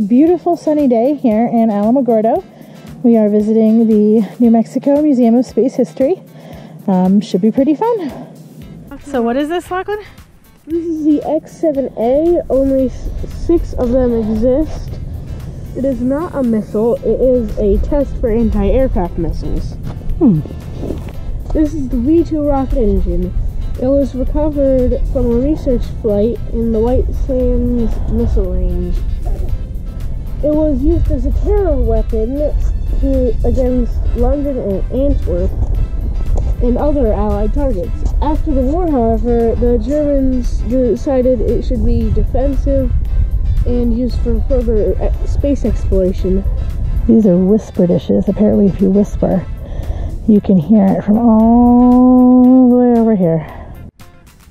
beautiful sunny day here in Alamogordo. We are visiting the New Mexico Museum of Space History. Should be pretty fun. So what is this, Lachlan? This is the X-7A. Only 6 of them exist. It is not a missile. It is a test for anti-aircraft missiles. This is the V2 rocket engine. It was recovered from a research flight in the White Sands missile range. It was used as a terror weapon against London and Antwerp and other Allied targets. After the war, however, the Germans decided it should be defensive and used for further space exploration. These are whisper dishes. Apparently, if you whisper, you can hear it from all the way over here.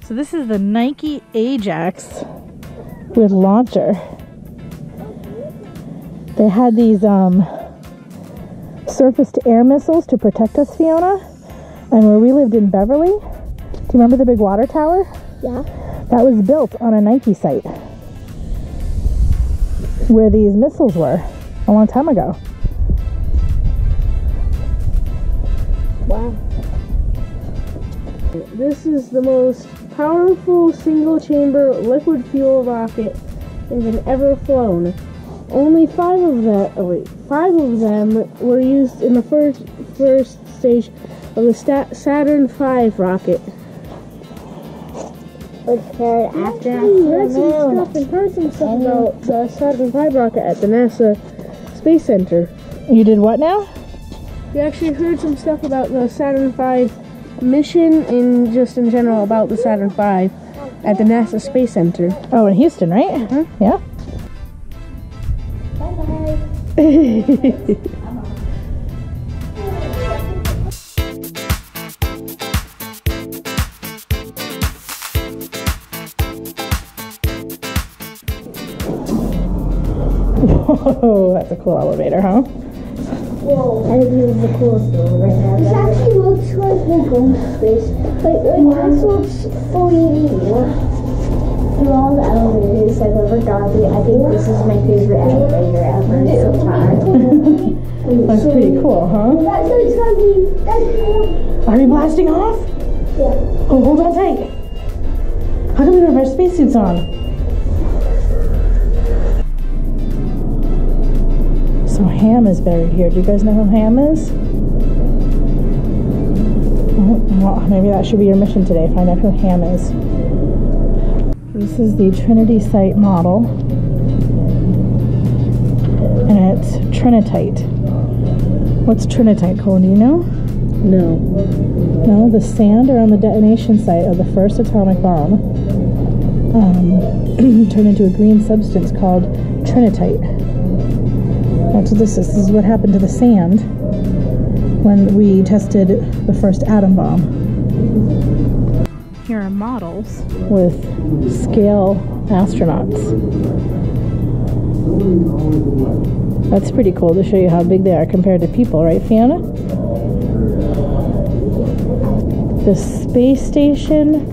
So this is the Nike Ajax with launcher. They had these surface-to-air missiles to protect us, Fiona. And where we lived in Beverly, do you remember the big water tower? Yeah. That was built on a Nike site where these missiles were a long time ago. Wow. This is the most powerful single-chamber liquid fuel rocket engine ever flown. Only 5 of them were used in the first stage of the Saturn V rocket. Okay, after I read some stuff and heard some stuff about the Saturn V rocket at the NASA Space Center. You did what now? We actually heard some stuff about the Saturn V mission and just in general about the Saturn V at the NASA Space Center. Oh, in Houston, right? Mm-hmm. Yeah. Bye-bye. Whoa, that's a cool elevator, huh? Whoa, I think this is the coolest one right now. This actually looks like we're going to space. Like this looks 3D. Through all the elevators I've ever gone through, I think this is my favorite elevator ever so far. That's pretty cool, huh? Are we blasting off? Yeah. Oh, hold on tight. How come we don't have our spacesuits on? So Ham is buried here. Do you guys know who Ham is? Well, maybe that should be your mission today. Find out who Ham is. This is the Trinity site model. And it's trinitite. What's trinitite, Cole? Do you know? No. No, the sand around the detonation site of the first atomic bomb turned into a green substance called trinitite. That's what this is. This is what happened to the sand when we tested the first atom bomb. Here are models with scale astronauts. That's pretty cool to show you how big they are compared to people, right, Fiona? The space station,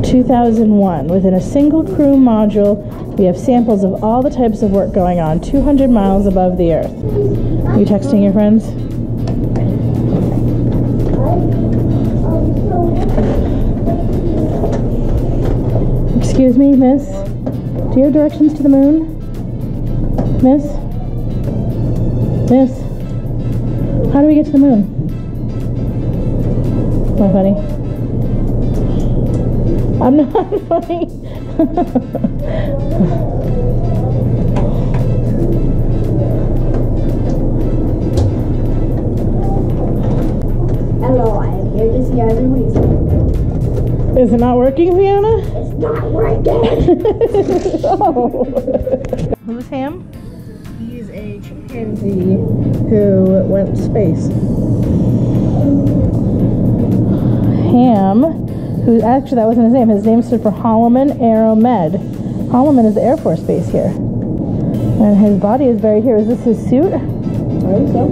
2001. Within a single crew module, we have samples of all the types of work going on 200 miles above the Earth. Are you texting your friends? Excuse me, miss? Do you have directions to the moon? Miss? Miss? How do we get to the moon? Am I funny? I'm not funny. Hello, I am here to see other reason. Is it not working, Fiona? It's not working. Oh. Who's Ham? He's a chimpanzee who went to space. Ham, who actually that wasn't his name. His name stood for Holloman Aeromed. Holloman is the Air Force base here. And his body is buried here. Is this his suit? I think so.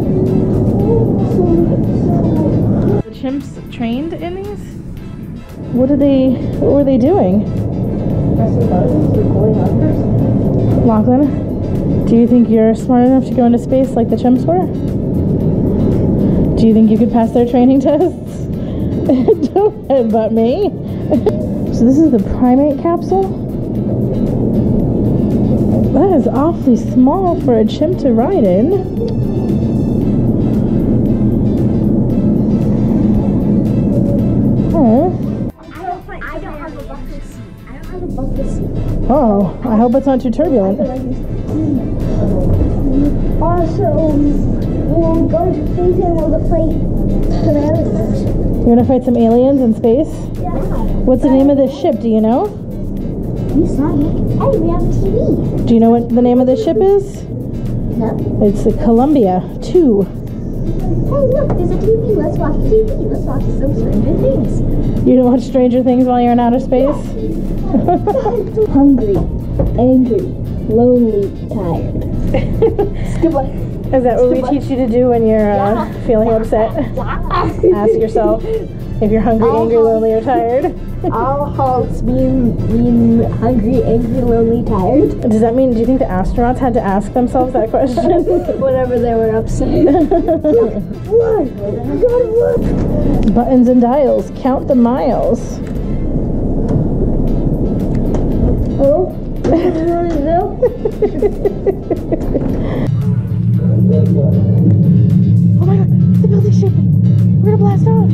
The chimps trained in these? What were they doing? Pressing buttons, recording hunters. Lachlan, Do you think you're smart enough to go into space like the chimps were? Do you think you could pass their training tests? Don't headbutt me. So this is the primate capsule? That is awfully small for a chimp to ride in. Oh. I don't have a bucket seat. I don't have a bucket seat. Oh, I hope it's not too turbulent. Also, we're going to space and we'll fight some aliens. You're gonna fight some aliens in space? Yeah. What's the name of this ship? Do you know? You saw it. Hey, we have a TV. Do you know what the name of this ship is? No. It's the Columbia 2. Hey, look, there's a TV. Let's watch TV. Let's watch some Stranger Things. You don't watch Stranger Things while you're in outer space? Hungry, angry, lonely, tired. Is that what we teach you to do when you're feeling upset? Ask yourself if you're hungry, angry, lonely, or tired. All halts mean hungry, angry, lonely, tired. Does that mean, do you think the astronauts had to ask themselves that question? Whenever they were upset. Buttons and dials, count the miles. Oh, Oh my god, the building's shaking. We're gonna blast off.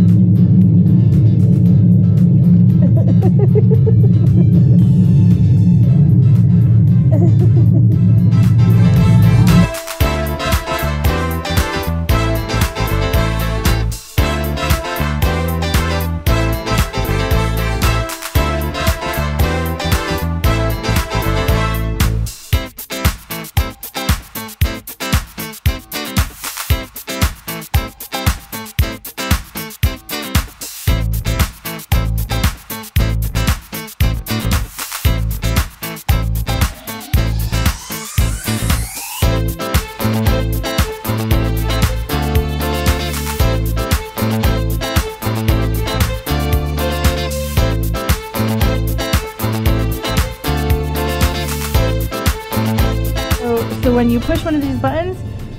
So when you push one of these buttons,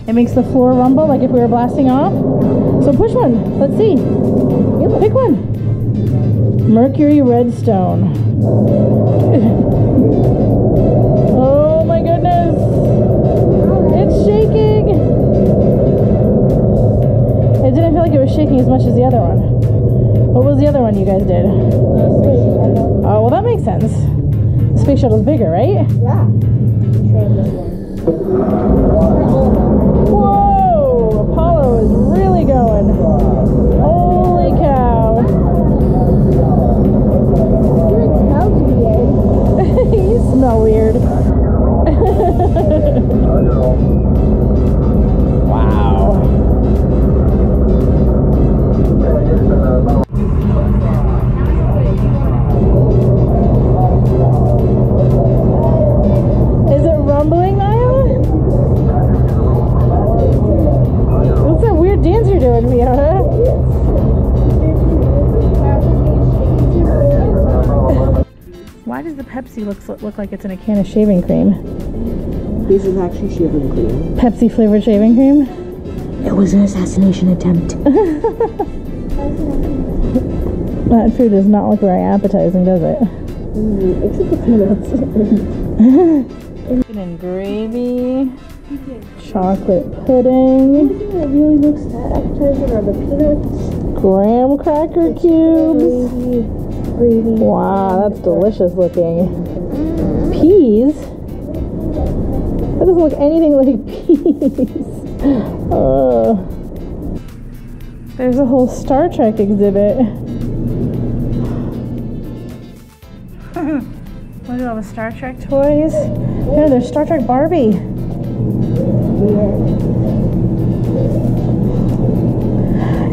it makes the floor rumble like if we were blasting off. So push one. Let's see. Pick one. Mercury redstone. Oh my goodness. It's shaking. It didn't feel like it was shaking as much as the other one. What was the other one you guys did? Oh, well that makes sense. The space shuttle's bigger, right? yeah. Whoa! Apollo is really going. Holy cow. It smells weird. You smell weird. Wow. Is it rumbling, Niall? What's that weird dance you're doing, Fiona? Why does the Pepsi look like it's in a can of shaving cream? This is actually shaving cream. Pepsi flavored shaving cream? It was an assassination attempt. That food does not look very appetizing, does it? Except the peanuts. Chicken and gravy, chocolate pudding, The only thing that really looks that appetizing are the peanuts. graham cracker cubes. Gravy. Wow, that's delicious looking. Peas? That doesn't look anything like peas. There's a whole Star Trek exhibit. Look at all the Star Trek toys. Yeah, there's Star Trek Barbie.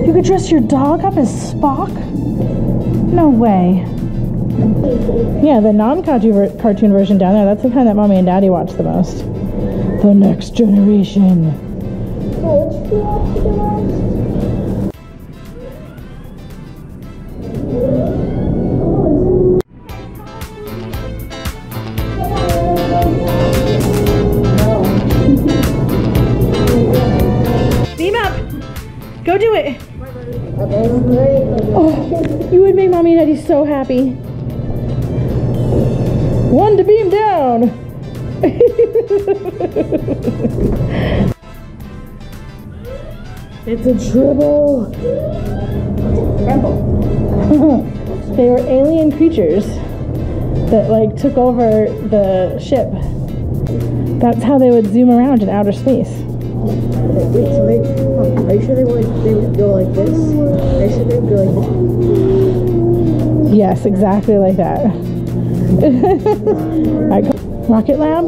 You could dress your dog up as Spock? No way. Yeah, the non-cartoon version down there, that's the kind that Mommy and Daddy watch the most. The Next Generation. You would make Mommy and Daddy so happy. One to beam down. It's a tribble. They were alien creatures that like took over the ship. That's how they would zoom around in outer space. Wait, so are you sure they would go like this? Are you sure they would go like this? Yes, exactly like that. Alright, Rocket Lab.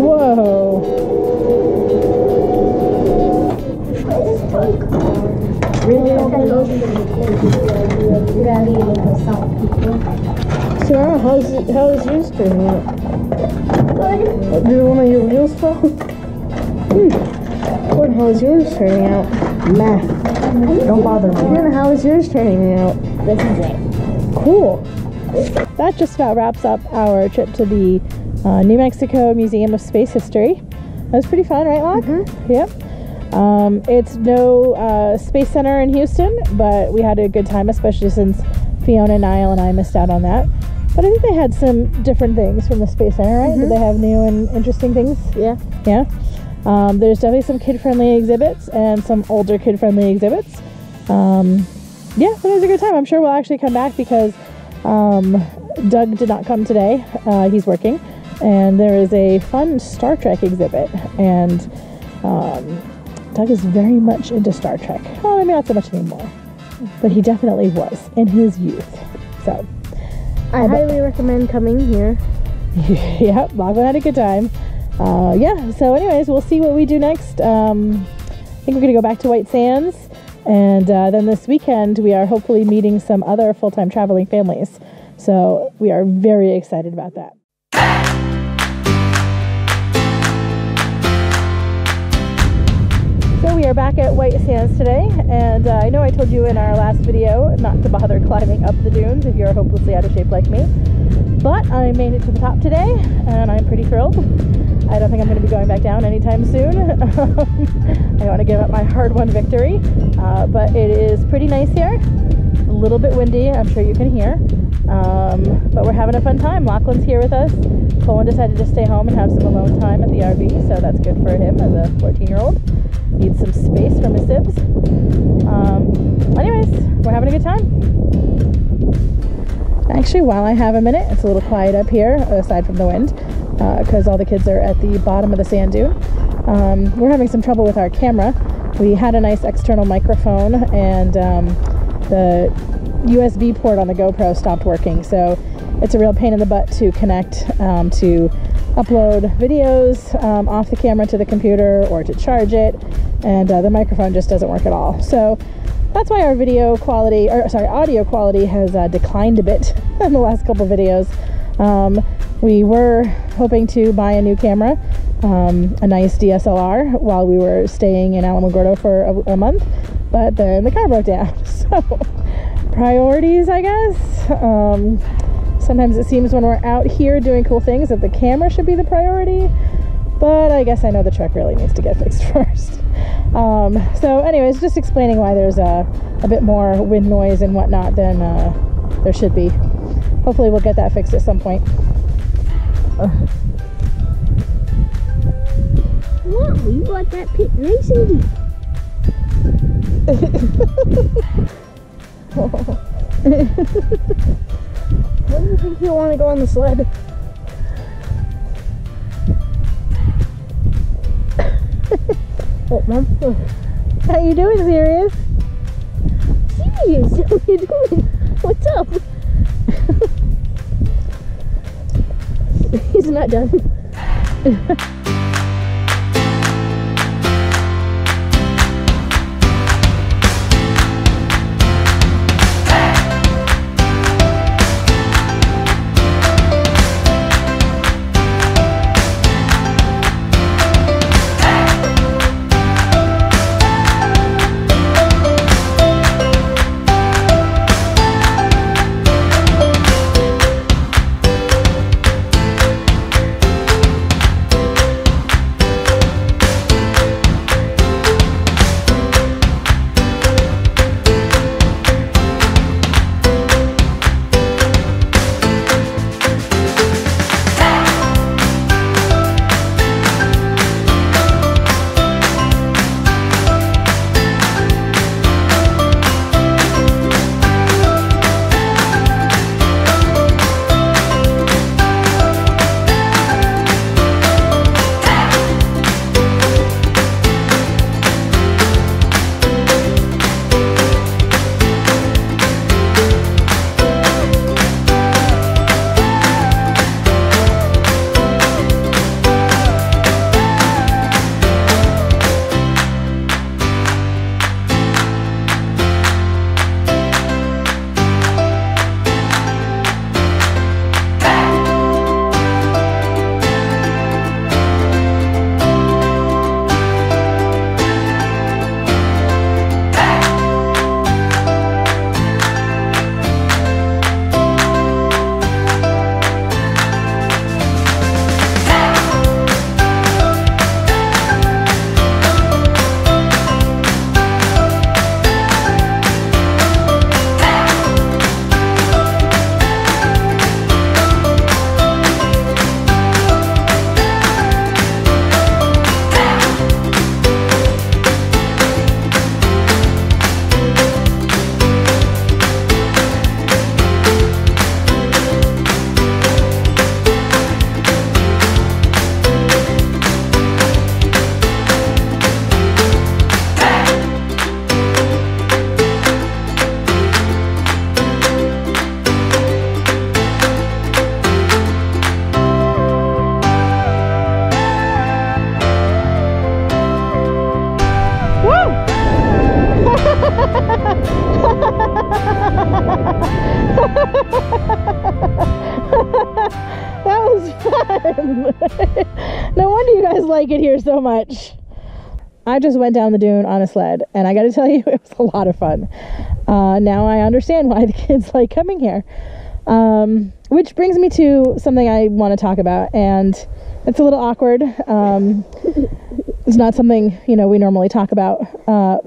Whoa. So how is yours turning out? Good. Did one of your wheels fall? Good, how is yours turning out? Nah. Don't bother me. Good, how is yours turning out? This is it. Cool. That just about wraps up our trip to the New Mexico Museum of Space History. That was pretty fun, right, Locke? Mm-hmm. Yep. It's no Space Center in Houston, but we had a good time, especially since Fiona, Niall, and I missed out on that. But I think they had some different things from the Space Center, right? Mm-hmm. Did they have new and interesting things? Yeah. Yeah. There's definitely some kid-friendly exhibits and some older kid-friendly exhibits. Yeah, but it was a good time. I'm sure we'll actually come back because Doug did not come today. He's working. And there is a fun Star Trek exhibit. And Doug is very much into Star Trek. Well, maybe not so much anymore. But he definitely was in his youth. So I highly recommend coming here. Yep, Lachlan had a good time. Yeah, so anyways, we'll see what we do next. I think we're going to go back to White Sands. And then this weekend, we are hopefully meeting some other full-time traveling families. So we are very excited about that. So we are back at White Sands today. And I know I told you in our last video not to bother climbing up the dunes if you're hopelessly out of shape like me. But I made it to the top today, and I'm pretty thrilled. I don't think I'm going to be going back down anytime soon. I don't want to give up my hard-won victory, but it is pretty nice here. A little bit windy, I'm sure you can hear, but we're having a fun time. Lachlan's here with us. Colin decided to stay home and have some alone time at the RV, so that's good for him as a 14-year-old. Needs some space from his sibs. Anyways, we're having a good time. Actually, while I have a minute, it's a little quiet up here, aside from the wind, because all the kids are at the bottom of the sand dune. We're having some trouble with our camera. We had a nice external microphone, and the USB port on the GoPro stopped working, so it's a real pain in the butt to connect to upload videos off the camera to the computer or to charge it, and the microphone just doesn't work at all. So that's why our audio quality has declined a bit in the last couple videos. We were hoping to buy a new camera, a nice DSLR, while we were staying in Alamogordo for a month, but then the car broke down. So priorities, I guess. Sometimes it seems when we're out here doing cool things that the camera should be the priority, but I guess I know the truck really needs to get fixed first. So anyways, just explaining why there's a bit more wind noise and whatnot than there should be. Hopefully we'll get that fixed at some point. Wow, you got that pit nice and deep. When do you think you'll want to go on the sled? Oh, Mom. How you doing, Sirius? Serious, what are you doing? What's up? He's not done. like it here so much. I just went down the dune on a sled, and I got to tell you, it was a lot of fun. Now I understand why the kids like coming here. Which brings me to something I want to talk about, and it's a little awkward. It's not something, you know, we normally talk about,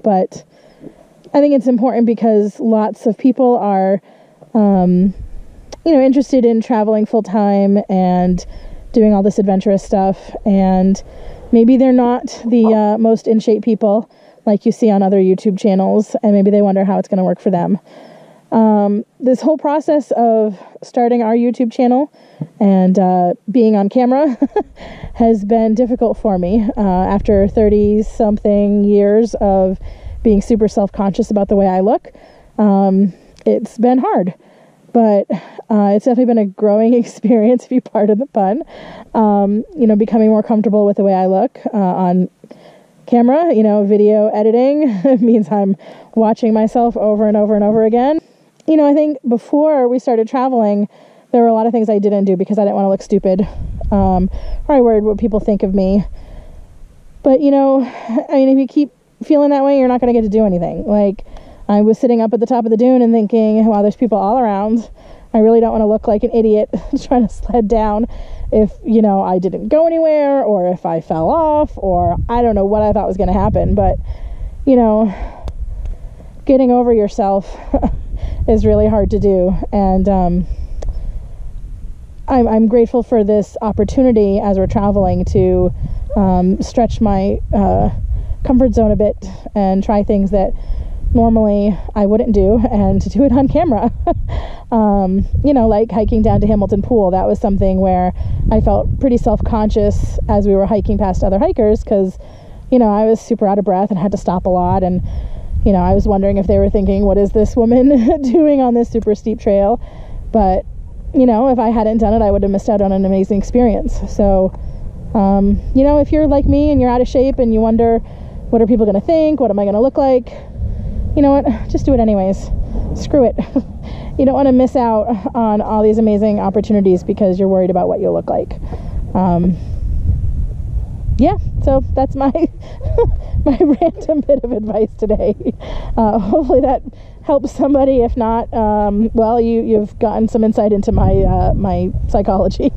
but I think it's important because lots of people are, you know, interested in traveling full time and doing all this adventurous stuff, and maybe they're not the most in shape people like you see on other YouTube channels, and maybe they wonder how it's going to work for them. This whole process of starting our YouTube channel and being on camera has been difficult for me after 30-something years of being super self-conscious about the way I look. It's been hard, but it's definitely been a growing experience, if you pardon the pun. You know, becoming more comfortable with the way I look on camera. You know, video editing means I'm watching myself over and over and over again. You know, I think before we started traveling, there were a lot of things I didn't do because I didn't want to look stupid, or I worried what people think of me. But, you know, I mean, if you keep feeling that way, you're not going to get to do anything. Like, I was sitting up at the top of the dune and thinking, wow, there's people all around. I really don't want to look like an idiot trying to sled down if, you know, I didn't go anywhere, or if I fell off, or I don't know what I thought was going to happen. But, you know, getting over yourself is really hard to do, and I'm grateful for this opportunity as we're traveling to stretch my comfort zone a bit and try things that normally I wouldn't do, and to do it on camera. You know, like hiking down to Hamilton Pool. That was something where I felt pretty self-conscious as we were hiking past other hikers, because, you know, I was super out of breath and had to stop a lot, and you know, I was wondering if they were thinking, what is this woman doing on this super steep trail? But, you know, if I hadn't done it, I would have missed out on an amazing experience. So, you know, if you're like me and you're out of shape and you wonder, what are people going to think? What am I going to look like? You know what? Just do it anyways. Screw it. You don't want to miss out on all these amazing opportunities because you're worried about what you'll look like. Yeah, so that's my my random bit of advice today. Hopefully that helps somebody. If not, well, you've gotten some insight into my my psychology.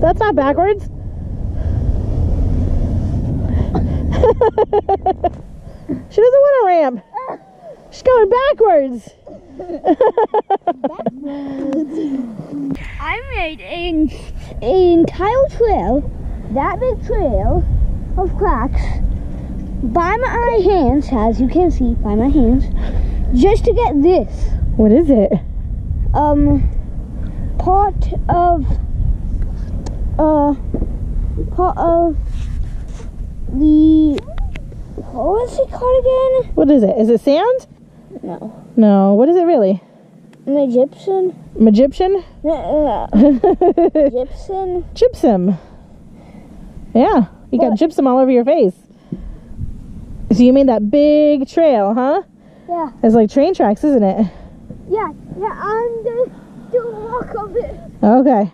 That's not backwards. She doesn't want a ramp. She's going backwards. I made a tile trail, that big trail of cracks, by my hands, as you can see, by my hands, just to get this. What is it? Part of the, what was it called again? What is it? Is it sand? No. No. What is it really? Egyptian? Egyptian? Gypsum? Gypsum. Yeah. You got gypsum all over your face. So you made that big trail, huh? Yeah. It's like train tracks, isn't it? Yeah, and the walk of it. Okay.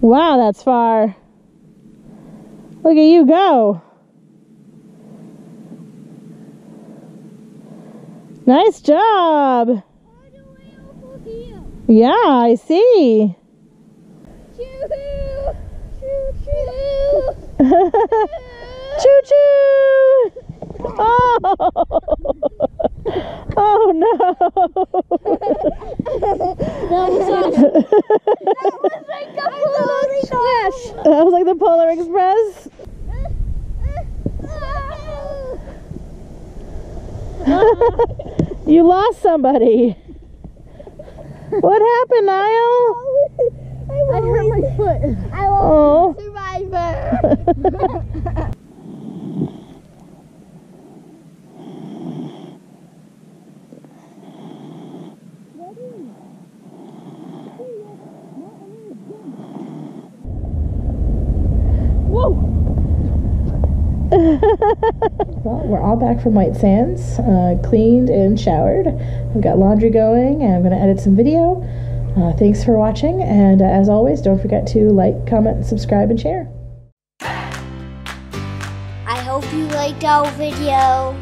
Wow, that's far. Look at you go. Nice job. Yeah, I see. Choo-choo! Choo-choo! Choo-choo! Oh! Oh no! That was like the Polar Express. That was like the Polar Express. You lost somebody. What happened, Niall? I hurt my foot. I was a survivor. Whoa! Well, we're all back from White Sands, cleaned and showered. I've got laundry going, and I'm going to edit some video. Thanks for watching, and as always, don't forget to like, comment, subscribe, and share. I hope you liked our video.